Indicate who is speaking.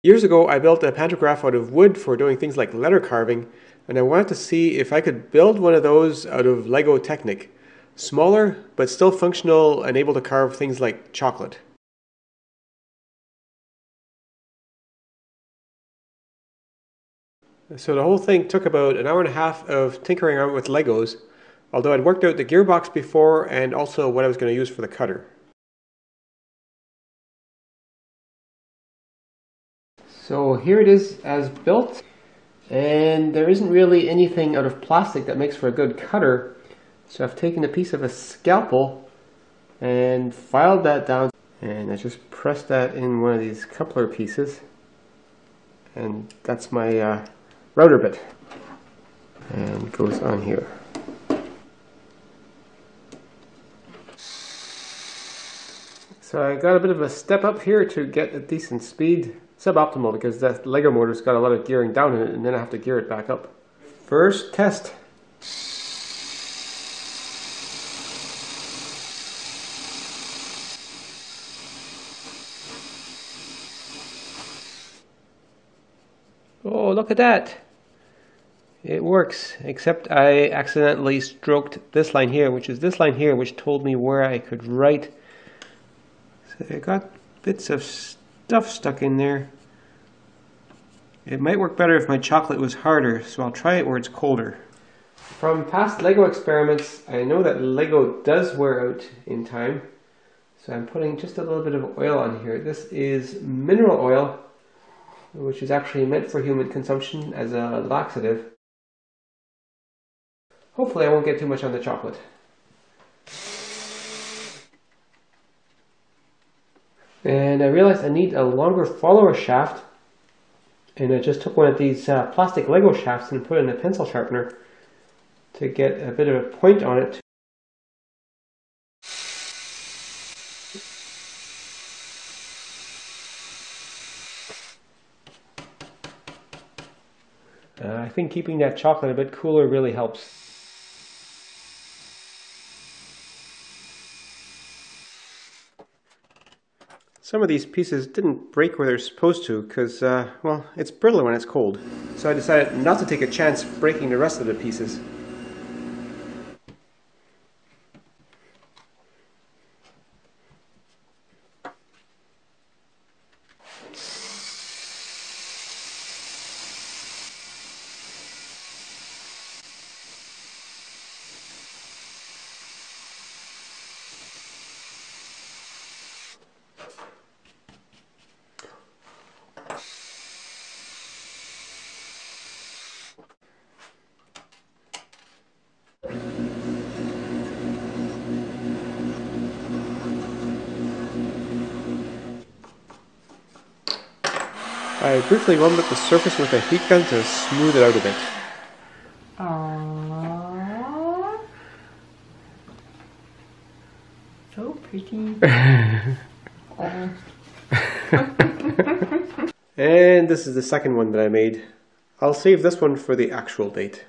Speaker 1: Years ago, I built a pantograph out of wood for doing things like letter carving, and I wanted to see if I could build one of those out of Lego Technic. Smaller, but still functional and able to carve things like chocolate. So the whole thing took about an hour and a half of tinkering around with Legos, although I'd worked out the gearbox before and also what I was going to use for the cutter. So here it is as built, and there isn't really anything out of plastic that makes for a good cutter, so I've taken a piece of a scalpel and filed that down, and I just pressed that in one of these coupler pieces, and that's my router bit, and it goes on here. So I got a bit of a step up here to get a decent speed. Suboptimal because that Lego motor's got a lot of gearing down in it, and then I have to gear it back up. First test. Oh, look at that. It works, except I accidentally stroked this line here, which is this line here, which told me where I could write. So I got bits of stuff stuck in there. It might work better if my chocolate was harder, so I'll try it where it's colder. From past Lego experiments, I know that Lego does wear out in time, so I'm putting just a little bit of oil on here. This is mineral oil, which is actually meant for human consumption as a laxative. Hopefully I won't get too much on the chocolate. And I realized I need a longer follower shaft, and I just took one of these plastic Lego shafts and put in a pencil sharpener to get a bit of a point on it. I think keeping that chocolate a bit cooler really helps. Some of these pieces didn't break where they're supposed to because, well, it's brittle when it's cold. So I decided not to take a chance breaking the rest of the pieces. I briefly rubbed up the surface with a heat gun to smooth it out a bit.
Speaker 2: Aww. So pretty.
Speaker 1: And this is the second one that I made. I'll save this one for the actual date.